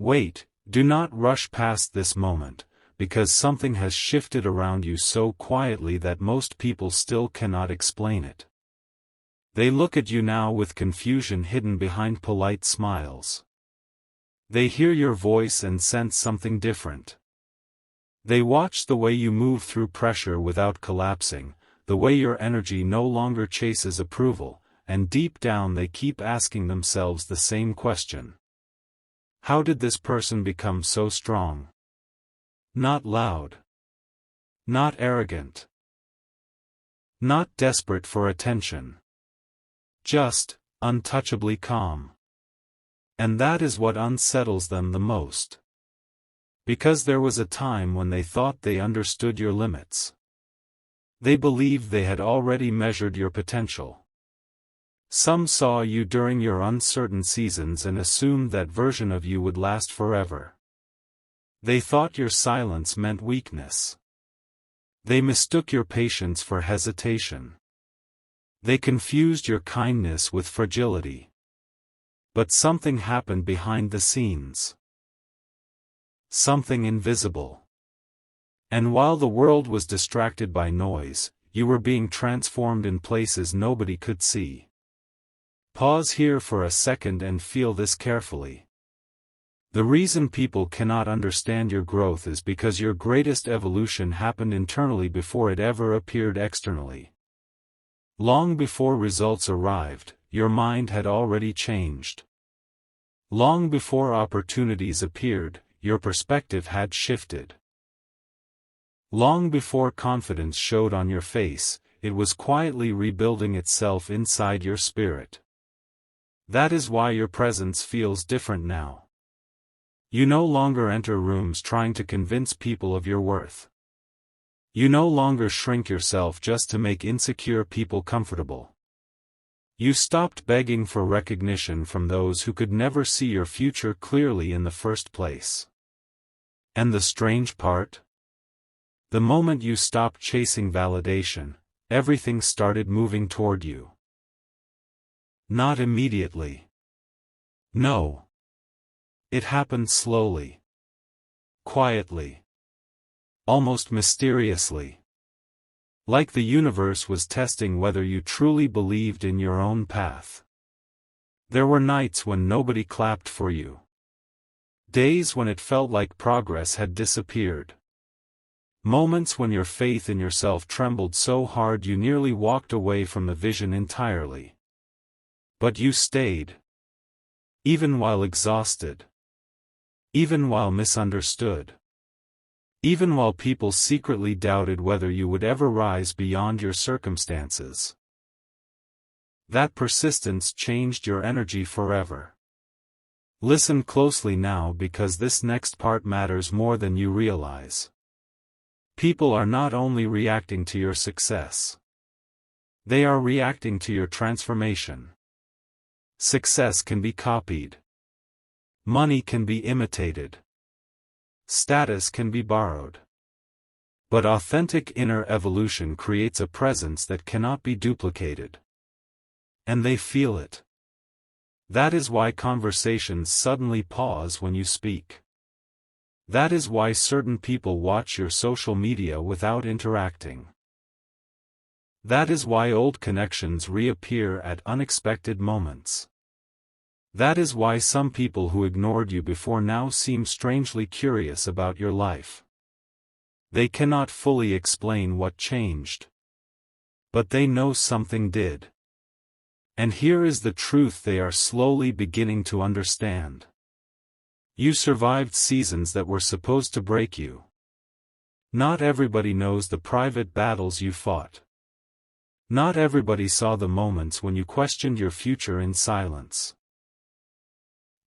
Wait, do not rush past this moment, because something has shifted around you so quietly that most people still cannot explain it. They look at you now with confusion hidden behind polite smiles. They hear your voice and sense something different. They watch the way you move through pressure without collapsing, the way your energy no longer chases approval, and deep down they keep asking themselves the same question. How did this person become so strong? Not loud. Not arrogant. Not desperate for attention. Just, untouchably calm. And that is what unsettles them the most. Because there was a time when they thought they understood your limits. They believed they had already measured your potential. Some saw you during your uncertain seasons and assumed that version of you would last forever. They thought your silence meant weakness. They mistook your patience for hesitation. They confused your kindness with fragility. But something happened behind the scenes. Something invisible. And while the world was distracted by noise, you were being transformed in places nobody could see. Pause here for a second and feel this carefully. The reason people cannot understand your growth is because your greatest evolution happened internally before it ever appeared externally. Long before results arrived, your mind had already changed. Long before opportunities appeared, your perspective had shifted. Long before confidence showed on your face, it was quietly rebuilding itself inside your spirit. That is why your presence feels different now. You no longer enter rooms trying to convince people of your worth. You no longer shrink yourself just to make insecure people comfortable. You stopped begging for recognition from those who could never see your future clearly in the first place. And the strange part? The moment you stopped chasing validation, everything started moving toward you. Not immediately. No. It happened slowly. Quietly. Almost mysteriously. Like the universe was testing whether you truly believed in your own path. There were nights when nobody clapped for you. Days when it felt like progress had disappeared. Moments when your faith in yourself trembled so hard you nearly walked away from the vision entirely. But you stayed. Even while exhausted. Even while misunderstood. Even while people secretly doubted whether you would ever rise beyond your circumstances. That persistence changed your energy forever. Listen closely now because this next part matters more than you realize. People are not only reacting to your success. They are reacting to your transformation. Success can be copied. Money can be imitated. Status can be borrowed. But authentic inner evolution creates a presence that cannot be duplicated. And they feel it. That is why conversations suddenly pause when you speak. That is why certain people watch your social media without interacting. That is why old connections reappear at unexpected moments. That is why some people who ignored you before now seem strangely curious about your life. They cannot fully explain what changed. But they know something did. And here is the truth they are slowly beginning to understand. You survived seasons that were supposed to break you. Not everybody knows the private battles you fought. Not everybody saw the moments when you questioned your future in silence.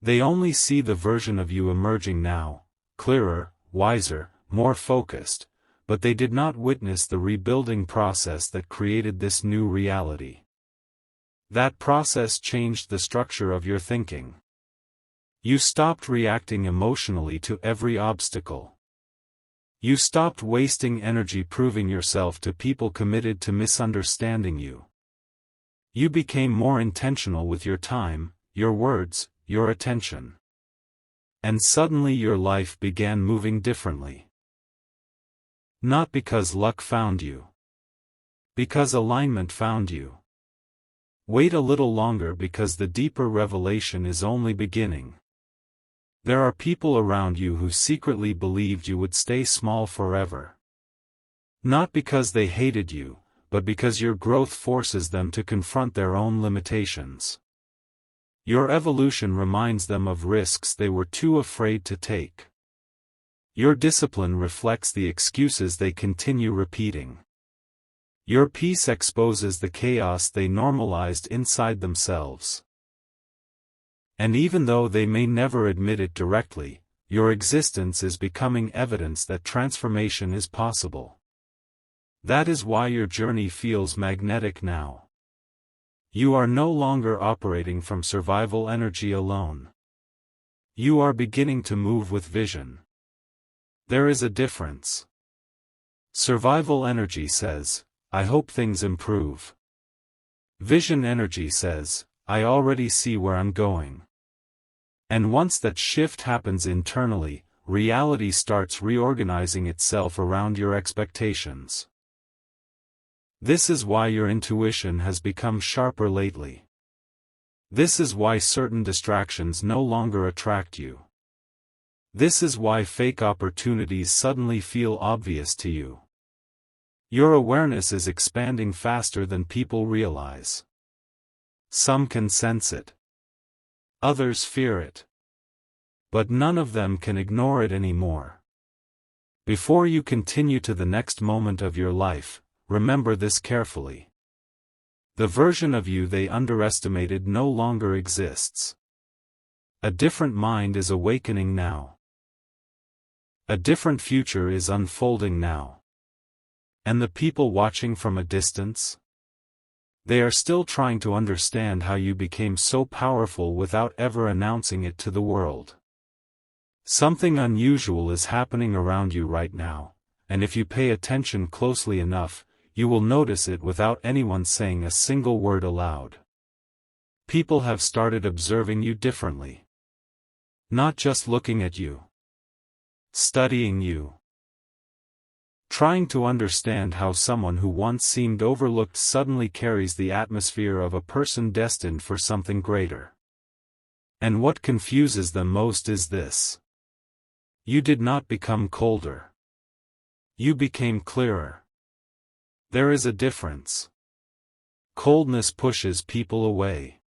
They only see the version of you emerging now, clearer, wiser, more focused, but they did not witness the rebuilding process that created this new reality. That process changed the structure of your thinking. You stopped reacting emotionally to every obstacle. You stopped wasting energy proving yourself to people committed to misunderstanding you. You became more intentional with your time, your words, your attention. And suddenly your life began moving differently. Not because luck found you. Because alignment found you. Wait a little longer because the deeper revelation is only beginning. There are people around you who secretly believed you would stay small forever. Not because they hated you, but because your growth forces them to confront their own limitations. Your evolution reminds them of risks they were too afraid to take. Your discipline reflects the excuses they continue repeating. Your peace exposes the chaos they normalized inside themselves. And even though they may never admit it directly, your existence is becoming evidence that transformation is possible. That is why your journey feels magnetic now. You are no longer operating from survival energy alone. You are beginning to move with vision. There is a difference. Survival energy says, I hope things improve. Vision energy says, I already see where I'm going. And once that shift happens internally, reality starts reorganizing itself around your expectations. This is why your intuition has become sharper lately. This is why certain distractions no longer attract you. This is why fake opportunities suddenly feel obvious to you. Your awareness is expanding faster than people realize. Some can sense it. Others fear it. But none of them can ignore it anymore. Before you continue to the next moment of your life, remember this carefully. The version of you they underestimated no longer exists. A different mind is awakening now. A different future is unfolding now. And the people watching from a distance? They are still trying to understand how you became so powerful without ever announcing it to the world. Something unusual is happening around you right now, and if you pay attention closely enough, you will notice it without anyone saying a single word aloud. People have started observing you differently. Not just looking at you. Studying you. Trying to understand how someone who once seemed overlooked suddenly carries the atmosphere of a person destined for something greater. And what confuses them most is this. You did not become colder. You became clearer. There is a difference. Coldness pushes people away.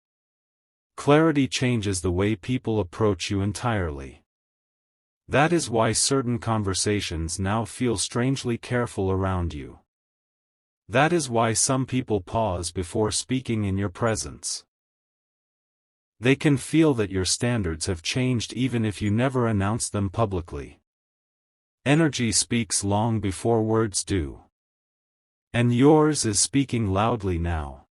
Clarity changes the way people approach you entirely. That is why certain conversations now feel strangely careful around you. That is why some people pause before speaking in your presence. They can feel that your standards have changed even if you never announce them publicly. Energy speaks long before words do. And yours is speaking loudly now.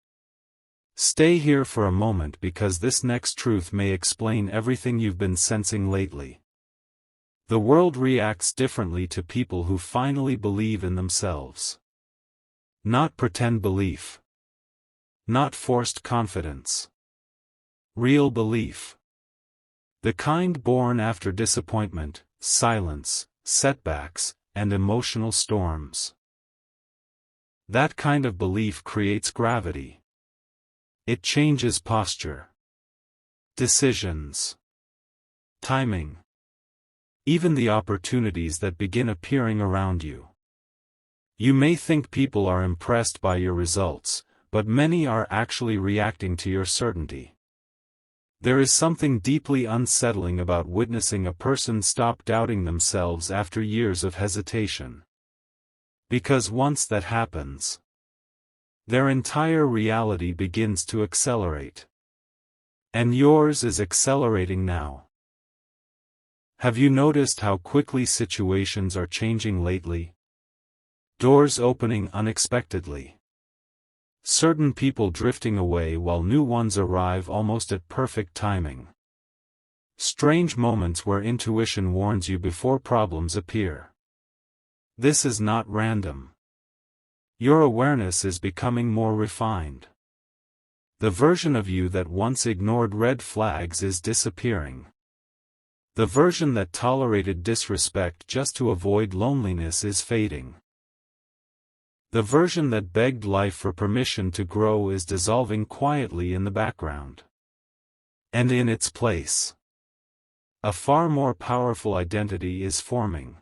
Stay here for a moment because this next truth may explain everything you've been sensing lately. The world reacts differently to people who finally believe in themselves. Not pretend belief. Not forced confidence. Real belief. The kind born after disappointment, silence, setbacks, and emotional storms. That kind of belief creates gravity. It changes posture. Decisions. Timing. Even the opportunities that begin appearing around you. You may think people are impressed by your results, but many are actually reacting to your certainty. There is something deeply unsettling about witnessing a person stop doubting themselves after years of hesitation. Because once that happens, their entire reality begins to accelerate. And yours is accelerating now. Have you noticed how quickly situations are changing lately? Doors opening unexpectedly. Certain people drifting away while new ones arrive almost at perfect timing. Strange moments where intuition warns you before problems appear. This is not random. Your awareness is becoming more refined. The version of you that once ignored red flags is disappearing. The version that tolerated disrespect just to avoid loneliness is fading. The version that begged life for permission to grow is dissolving quietly in the background. And in its place, a far more powerful identity is forming.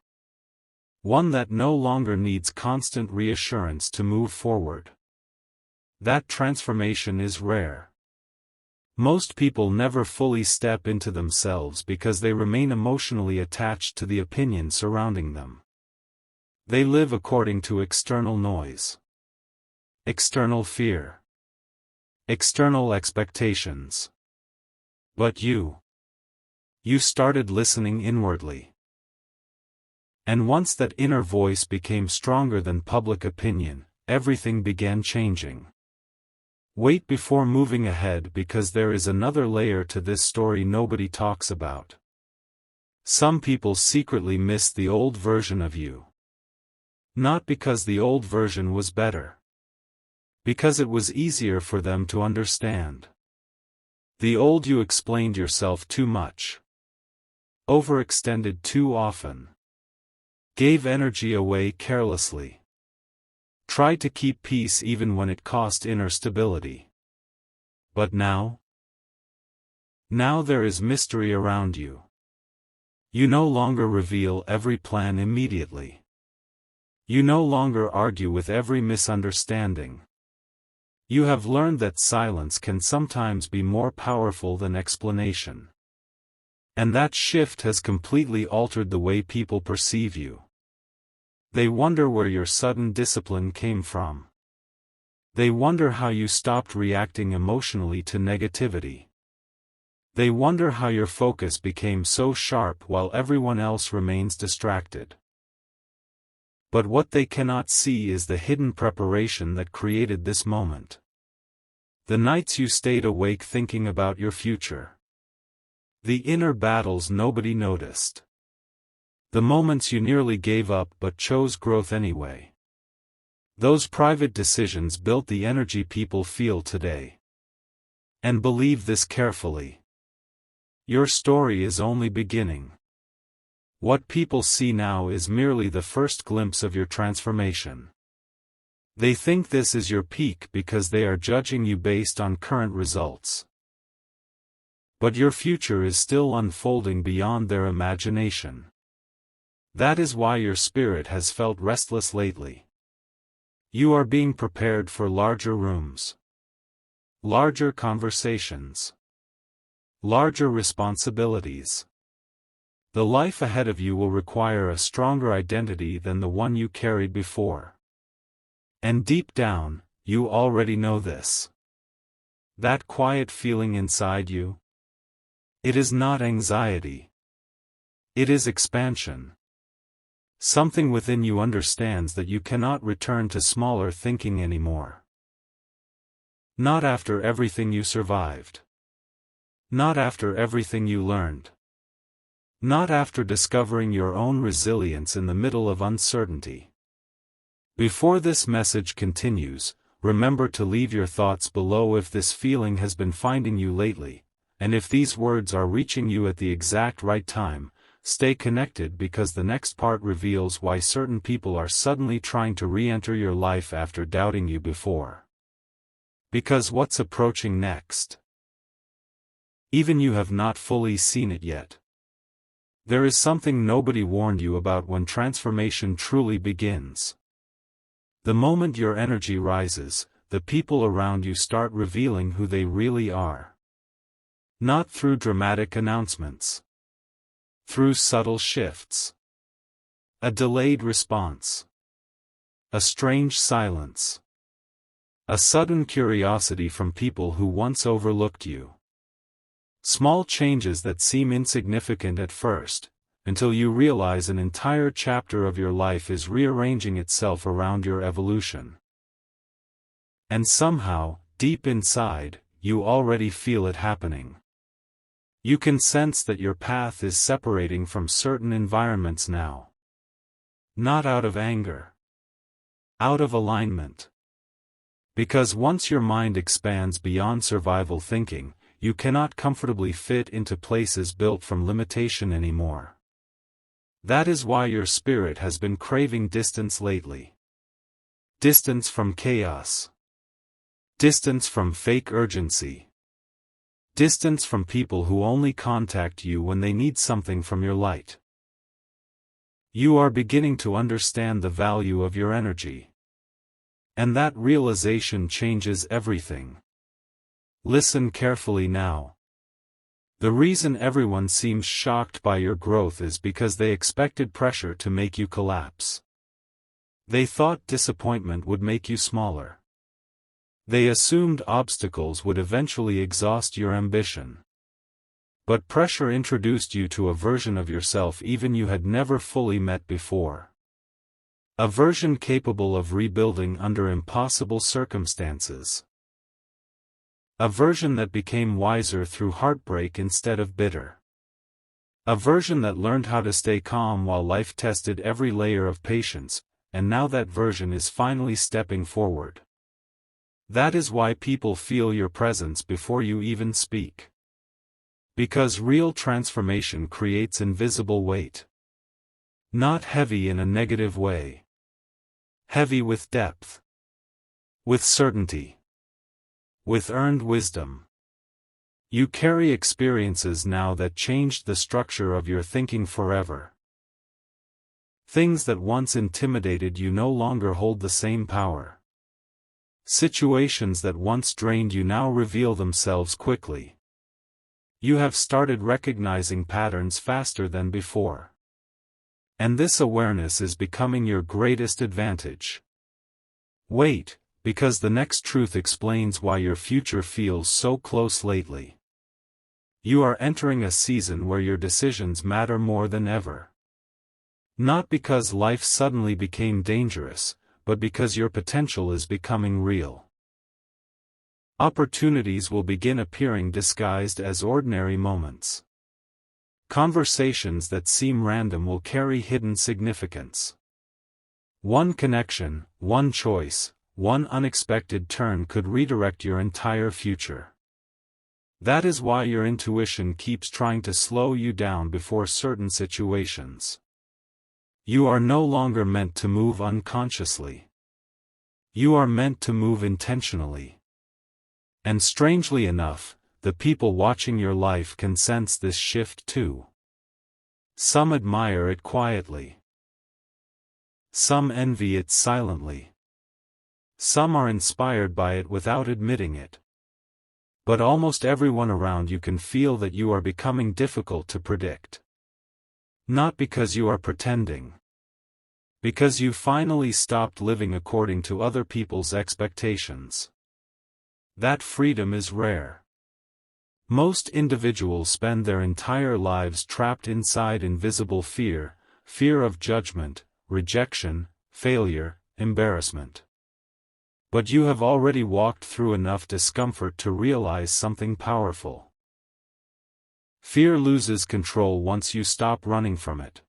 One that no longer needs constant reassurance to move forward. That transformation is rare. Most people never fully step into themselves because they remain emotionally attached to the opinion surrounding them. They live according to external noise, external fear, external expectations. But you started listening inwardly. And once that inner voice became stronger than public opinion, everything began changing. Wait before moving ahead because there is another layer to this story nobody talks about. Some people secretly miss the old version of you. Not because the old version was better. Because it was easier for them to understand. The old you explained yourself too much. Overextended too often. Gave energy away carelessly. Tried to keep peace even when it cost inner stability. But now there is mystery around you. You no longer reveal every plan immediately. You no longer argue with every misunderstanding. You have learned that silence can sometimes be more powerful than explanation. And that shift has completely altered the way people perceive you. They wonder where your sudden discipline came from. They wonder how you stopped reacting emotionally to negativity. They wonder how your focus became so sharp while everyone else remains distracted. But what they cannot see is the hidden preparation that created this moment. The nights you stayed awake thinking about your future. The inner battles nobody noticed. The moments you nearly gave up but chose growth anyway. Those private decisions built the energy people feel today. And believe this carefully. Your story is only beginning. What people see now is merely the first glimpse of your transformation. They think this is your peak because they are judging you based on current results. But your future is still unfolding beyond their imagination. That is why your spirit has felt restless lately. You are being prepared for larger rooms. Larger conversations. Larger responsibilities. The life ahead of you will require a stronger identity than the one you carried before. And deep down, you already know this. That quiet feeling inside you? It is not anxiety. It is expansion. Something within you understands that you cannot return to smaller thinking anymore. Not after everything you survived. Not after everything you learned. Not after discovering your own resilience in the middle of uncertainty. Before this message continues, remember to leave your thoughts below if this feeling has been finding you lately, and if these words are reaching you at the exact right time. Stay connected because the next part reveals why certain people are suddenly trying to re-enter your life after doubting you before. Because what's approaching next? Even you have not fully seen it yet. There is something nobody warned you about when transformation truly begins. The moment your energy rises, the people around you start revealing who they really are. Not through dramatic announcements. Through subtle shifts. A delayed response. A strange silence. A sudden curiosity from people who once overlooked you. Small changes that seem insignificant at first, until you realize an entire chapter of your life is rearranging itself around your evolution. And somehow, deep inside, you already feel it happening. You can sense that your path is separating from certain environments now. Not out of anger. Out of alignment. Because once your mind expands beyond survival thinking, you cannot comfortably fit into places built from limitation anymore. That is why your spirit has been craving distance lately. Distance from chaos. Distance from fake urgency. Distance from people who only contact you when they need something from your light. You are beginning to understand the value of your energy. And that realization changes everything. Listen carefully now. The reason everyone seems shocked by your growth is because they expected pressure to make you collapse. They thought disappointment would make you smaller. They assumed obstacles would eventually exhaust your ambition. But pressure introduced you to a version of yourself even you had never fully met before. A version capable of rebuilding under impossible circumstances. A version that became wiser through heartbreak instead of bitter. A version that learned how to stay calm while life tested every layer of patience, and now that version is finally stepping forward. That is why people feel your presence before you even speak. Because real transformation creates invisible weight. Not heavy in a negative way. Heavy with depth. With certainty. With earned wisdom. You carry experiences now that changed the structure of your thinking forever. Things that once intimidated you no longer hold the same power. Situations that once drained you now reveal themselves quickly. You have started recognizing patterns faster than before. And this awareness is becoming your greatest advantage. Wait, because the next truth explains why your future feels so close lately. You are entering a season where your decisions matter more than ever. Not because life suddenly became dangerous, but because your potential is becoming real. Opportunities will begin appearing disguised as ordinary moments. Conversations that seem random will carry hidden significance. One connection, one choice, one unexpected turn could redirect your entire future. That is why your intuition keeps trying to slow you down before certain situations. You are no longer meant to move unconsciously. You are meant to move intentionally. And strangely enough, the people watching your life can sense this shift too. Some admire it quietly. Some envy it silently. Some are inspired by it without admitting it. But almost everyone around you can feel that you are becoming difficult to predict. Not because you are pretending. Because you finally stopped living according to other people's expectations. That freedom is rare. Most individuals spend their entire lives trapped inside invisible fear, fear of judgment, rejection, failure, embarrassment. But you have already walked through enough discomfort to realize something powerful. Fear loses control once you stop running from it.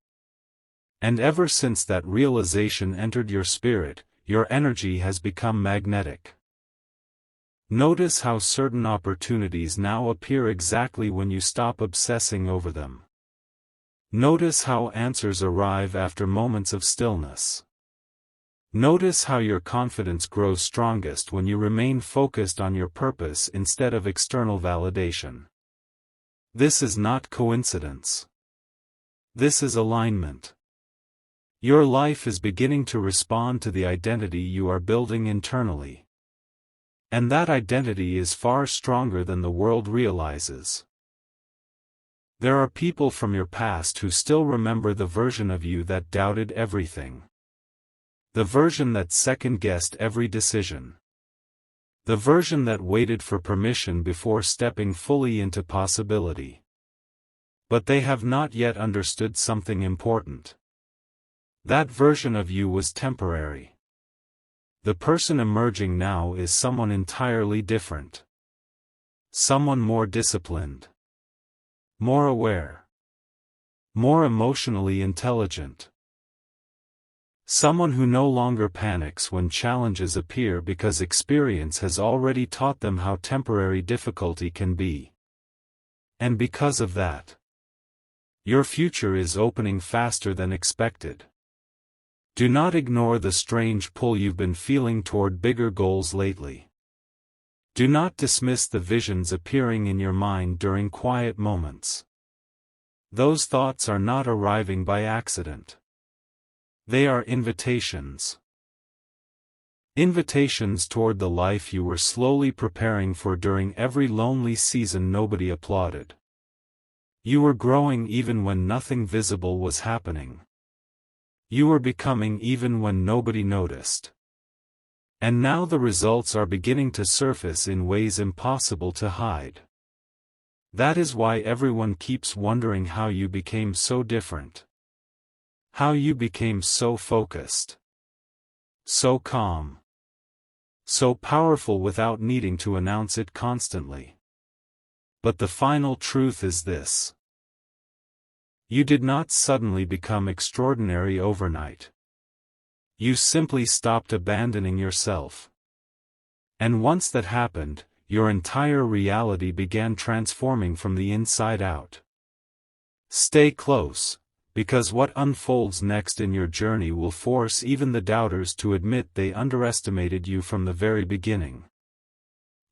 And ever since that realization entered your spirit, your energy has become magnetic. Notice how certain opportunities now appear exactly when you stop obsessing over them. Notice how answers arrive after moments of stillness. Notice how your confidence grows strongest when you remain focused on your purpose instead of external validation. This is not coincidence. This is alignment. Your life is beginning to respond to the identity you are building internally. And that identity is far stronger than the world realizes. There are people from your past who still remember the version of you that doubted everything. The version that second-guessed every decision. The version that waited for permission before stepping fully into possibility. But they have not yet understood something important. That version of you was temporary. The person emerging now is someone entirely different. Someone more disciplined. More aware. More emotionally intelligent. Someone who no longer panics when challenges appear because experience has already taught them how temporary difficulty can be. And because of that, your future is opening faster than expected. Do not ignore the strange pull you've been feeling toward bigger goals lately. Do not dismiss the visions appearing in your mind during quiet moments. Those thoughts are not arriving by accident. They are invitations. Invitations toward the life you were slowly preparing for during every lonely season nobody applauded. You were growing even when nothing visible was happening. You were becoming even when nobody noticed. And now the results are beginning to surface in ways impossible to hide. That is why everyone keeps wondering how you became so different. How you became so focused. So calm. So powerful without needing to announce it constantly. But the final truth is this. You did not suddenly become extraordinary overnight. You simply stopped abandoning yourself. And once that happened, your entire reality began transforming from the inside out. Stay close, because what unfolds next in your journey will force even the doubters to admit they underestimated you from the very beginning.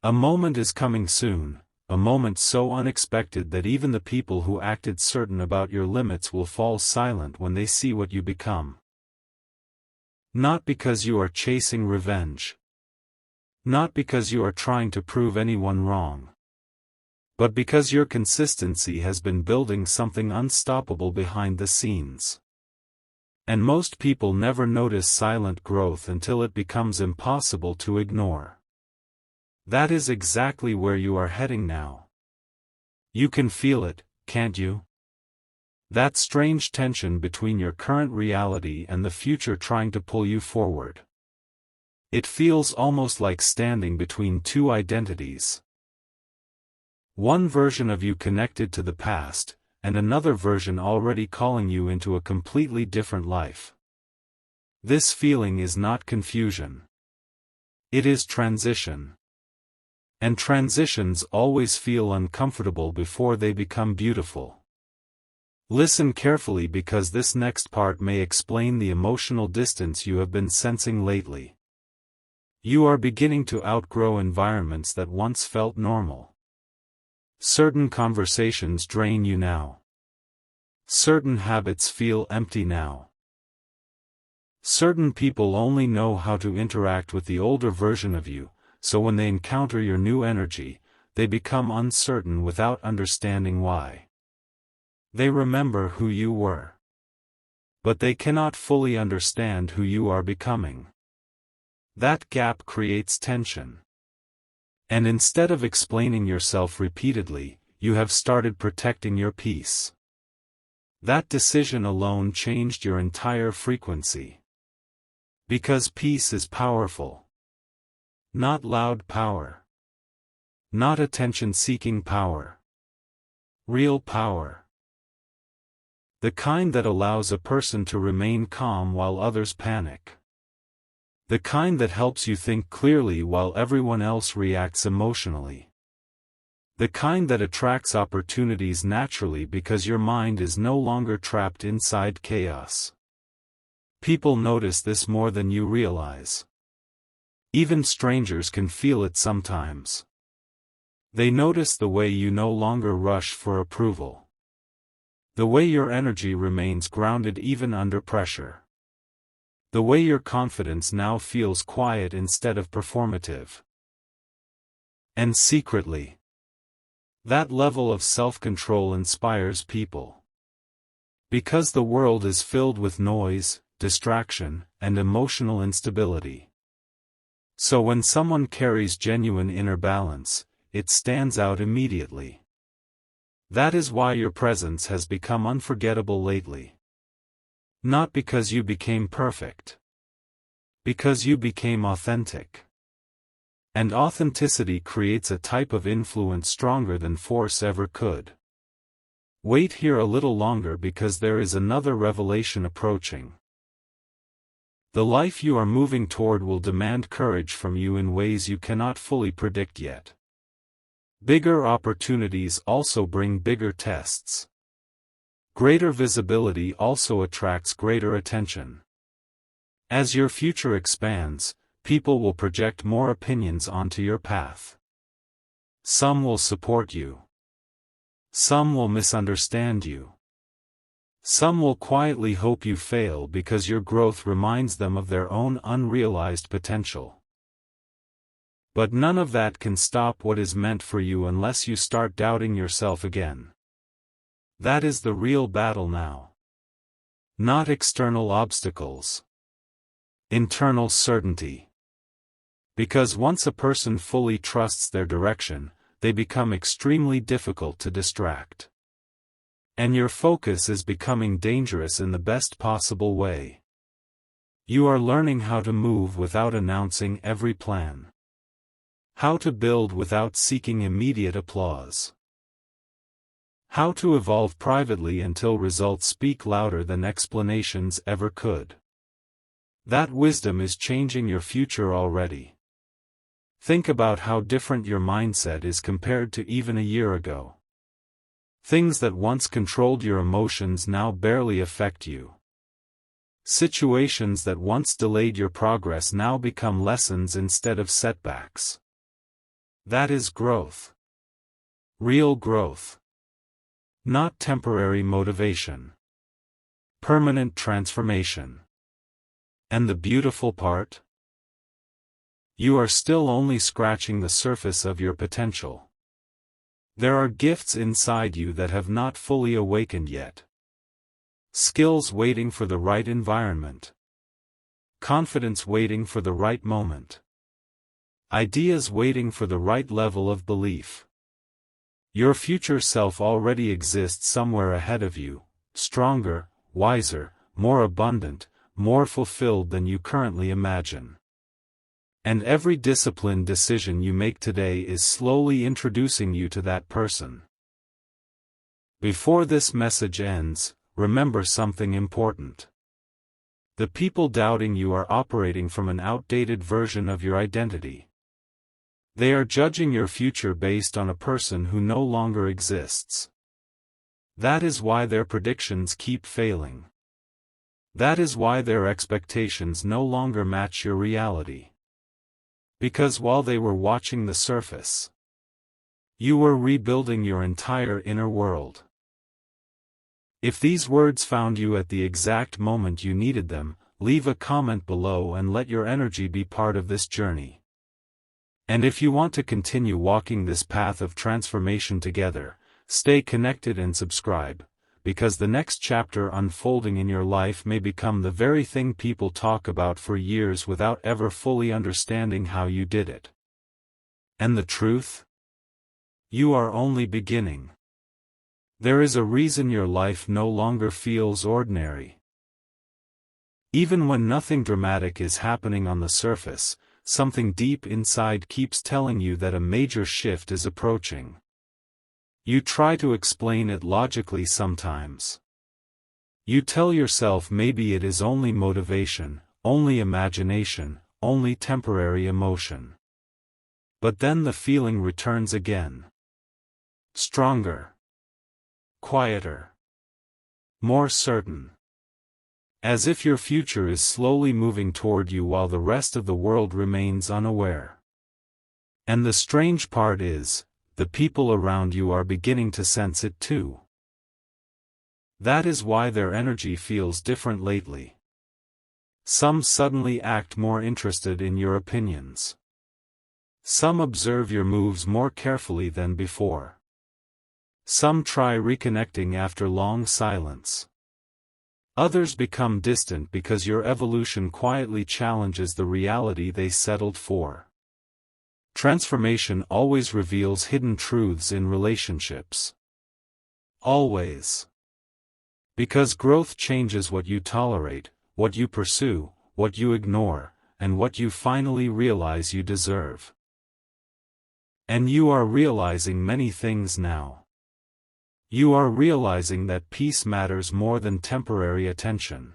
A moment is coming soon. A moment so unexpected that even the people who acted certain about your limits will fall silent when they see what you become. Not because you are chasing revenge. Not because you are trying to prove anyone wrong. But because your consistency has been building something unstoppable behind the scenes. And most people never notice silent growth until it becomes impossible to ignore. That is exactly where you are heading now. You can feel it, can't you? That strange tension between your current reality and the future trying to pull you forward. It feels almost like standing between two identities. One version of you connected to the past, and another version already calling you into a completely different life. This feeling is not confusion. It is transition. And transitions always feel uncomfortable before they become beautiful. Listen carefully because this next part may explain the emotional distance you have been sensing lately. You are beginning to outgrow environments that once felt normal. Certain conversations drain you now. Certain habits feel empty now. Certain people only know how to interact with the older version of you, so when they encounter your new energy, they become uncertain without understanding why. They remember who you were. But they cannot fully understand who you are becoming. That gap creates tension. And instead of explaining yourself repeatedly, you have started protecting your peace. That decision alone changed your entire frequency. Because peace is powerful. Not loud power. Not attention-seeking power. Real power. The kind that allows a person to remain calm while others panic. The kind that helps you think clearly while everyone else reacts emotionally. The kind that attracts opportunities naturally because your mind is no longer trapped inside chaos. People notice this more than you realize. Even strangers can feel it sometimes. They notice the way you no longer rush for approval. The way your energy remains grounded even under pressure. The way your confidence now feels quiet instead of performative. And secretly, that level of self-control inspires people. Because the world is filled with noise, distraction, and emotional instability. So when someone carries genuine inner balance, it stands out immediately. That is why your presence has become unforgettable lately. Not because you became perfect. Because you became authentic. And authenticity creates a type of influence stronger than force ever could. Wait here a little longer because there is another revelation approaching. The life you are moving toward will demand courage from you in ways you cannot fully predict yet. Bigger opportunities also bring bigger tests. Greater visibility also attracts greater attention. As your future expands, people will project more opinions onto your path. Some will support you. Some will misunderstand you. Some will quietly hope you fail because your growth reminds them of their own unrealized potential. But none of that can stop what is meant for you unless you start doubting yourself again. That is the real battle now. Not external obstacles. Internal certainty. Because once a person fully trusts their direction, they become extremely difficult to distract. And your focus is becoming dangerous in the best possible way. You are learning how to move without announcing every plan. How to build without seeking immediate applause. How to evolve privately until results speak louder than explanations ever could. That wisdom is changing your future already. Think about how different your mindset is compared to even a year ago. Things that once controlled your emotions now barely affect you. Situations that once delayed your progress now become lessons instead of setbacks. That is growth. Real growth. Not temporary motivation. Permanent transformation. And the beautiful part? You are still only scratching the surface of your potential. There are gifts inside you that have not fully awakened yet. Skills waiting for the right environment. Confidence waiting for the right moment. Ideas waiting for the right level of belief. Your future self already exists somewhere ahead of you, stronger, wiser, more abundant, more fulfilled than you currently imagine. And every disciplined decision you make today is slowly introducing you to that person. Before this message ends, remember something important. The people doubting you are operating from an outdated version of your identity. They are judging your future based on a person who no longer exists. That is why their predictions keep failing. That is why their expectations no longer match your reality. Because while they were watching the surface, you were rebuilding your entire inner world. If these words found you at the exact moment you needed them, leave a comment below and let your energy be part of this journey. And if you want to continue walking this path of transformation together, stay connected and subscribe, because the next chapter unfolding in your life may become the very thing people talk about for years without ever fully understanding how you did it. And the truth? You are only beginning. There is a reason your life no longer feels ordinary. Even when nothing dramatic is happening on the surface, something deep inside keeps telling you that a major shift is approaching. You try to explain it logically sometimes. You tell yourself maybe it is only motivation, only imagination, only temporary emotion. But then the feeling returns again. Stronger. Quieter. More certain. As if your future is slowly moving toward you while the rest of the world remains unaware. And the strange part is, the people around you are beginning to sense it too. That is why their energy feels different lately. Some suddenly act more interested in your opinions. Some observe your moves more carefully than before. Some try reconnecting after long silence. Others become distant because your evolution quietly challenges the reality they settled for. Transformation always reveals hidden truths in relationships. Always. Because growth changes what you tolerate, what you pursue, what you ignore, and what you finally realize you deserve. And you are realizing many things now. You are realizing that peace matters more than temporary attention.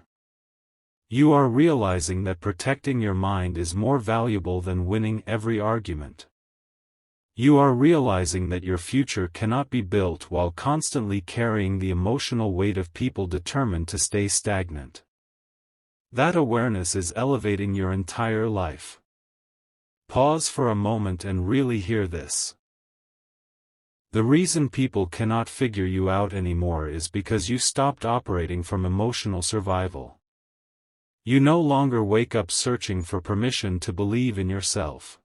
You are realizing that protecting your mind is more valuable than winning every argument. You are realizing that your future cannot be built while constantly carrying the emotional weight of people determined to stay stagnant. That awareness is elevating your entire life. Pause for a moment and really hear this. The reason people cannot figure you out anymore is because you stopped operating from emotional survival. You no longer wake up searching for permission to believe in yourself.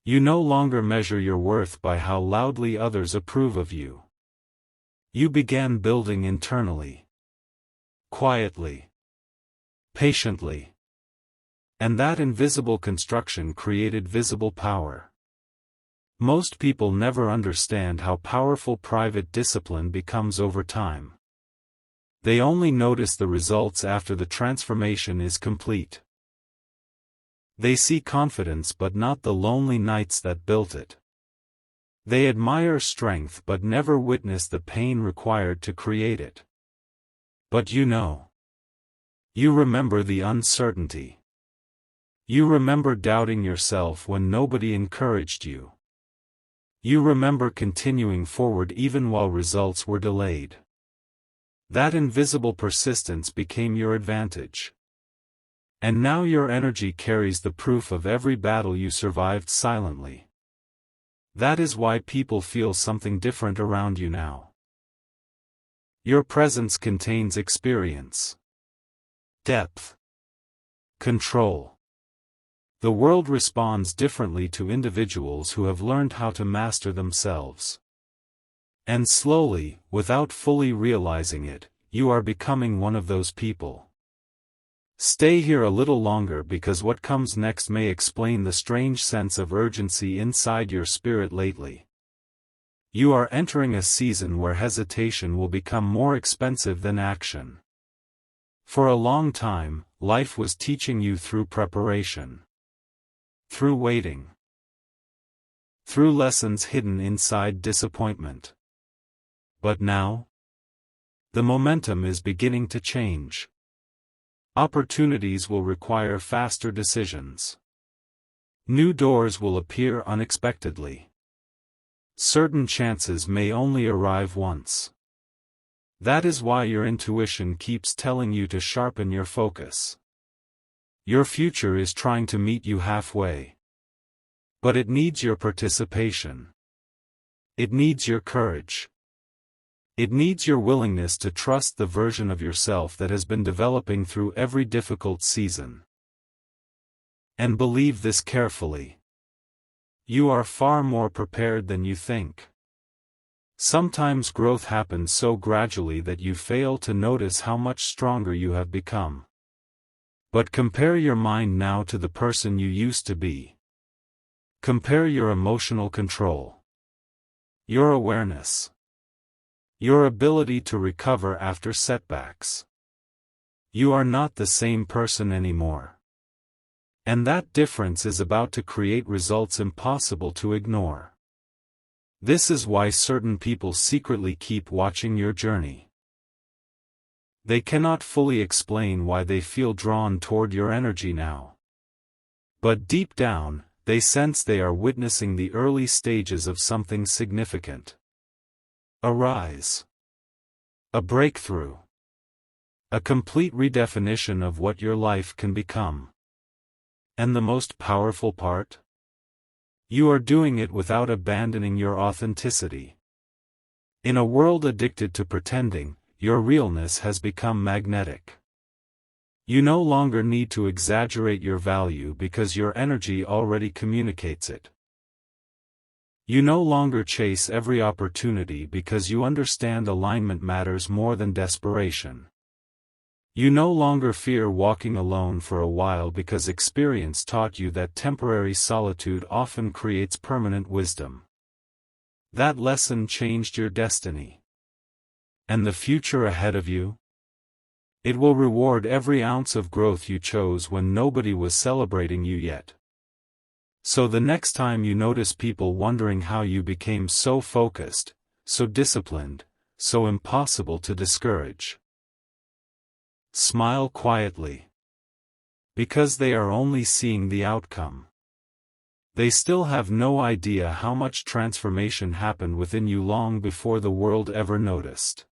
You no longer measure your worth by how loudly others approve of you. You began building internally. Quietly. Patiently. And that invisible construction created visible power. Most people never understand how powerful private discipline becomes over time. They only notice the results after the transformation is complete. They see confidence but not the lonely nights that built it. They admire strength but never witness the pain required to create it. But you know. You remember the uncertainty. You remember doubting yourself when nobody encouraged you. You remember continuing forward even while results were delayed. That invisible persistence became your advantage. And now your energy carries the proof of every battle you survived silently. That is why people feel something different around you now. Your presence contains experience, depth, control. The world responds differently to individuals who have learned how to master themselves. And slowly, without fully realizing it, you are becoming one of those people. Stay here a little longer because what comes next may explain the strange sense of urgency inside your spirit lately. You are entering a season where hesitation will become more expensive than action. For a long time, life was teaching you through preparation. Through waiting. Through lessons hidden inside disappointment. But now? The momentum is beginning to change. Opportunities will require faster decisions. New doors will appear unexpectedly. Certain chances may only arrive once. That is why your intuition keeps telling you to sharpen your focus. Your future is trying to meet you halfway. But it needs your participation. It needs your courage. It needs your willingness to trust the version of yourself that has been developing through every difficult season. And believe this carefully. You are far more prepared than you think. Sometimes growth happens so gradually that you fail to notice how much stronger you have become. But compare your mind now to the person you used to be. Compare your emotional control. Your awareness. Your ability to recover after setbacks. You are not the same person anymore. And that difference is about to create results impossible to ignore. This is why certain people secretly keep watching your journey. They cannot fully explain why they feel drawn toward your energy now. But deep down, they sense they are witnessing the early stages of something significant. A rise. A breakthrough. A complete redefinition of what your life can become. And the most powerful part? You are doing it without abandoning your authenticity. In a world addicted to pretending, your realness has become magnetic. You no longer need to exaggerate your value because your energy already communicates it. You no longer chase every opportunity because you understand alignment matters more than desperation. You no longer fear walking alone for a while because experience taught you that temporary solitude often creates permanent wisdom. That lesson changed your destiny. And the future ahead of you? It will reward every ounce of growth you chose when nobody was celebrating you yet. So the next time you notice people wondering how you became so focused, so disciplined, so impossible to discourage, smile quietly. Because they are only seeing the outcome. They still have no idea how much transformation happened within you long before the world ever noticed.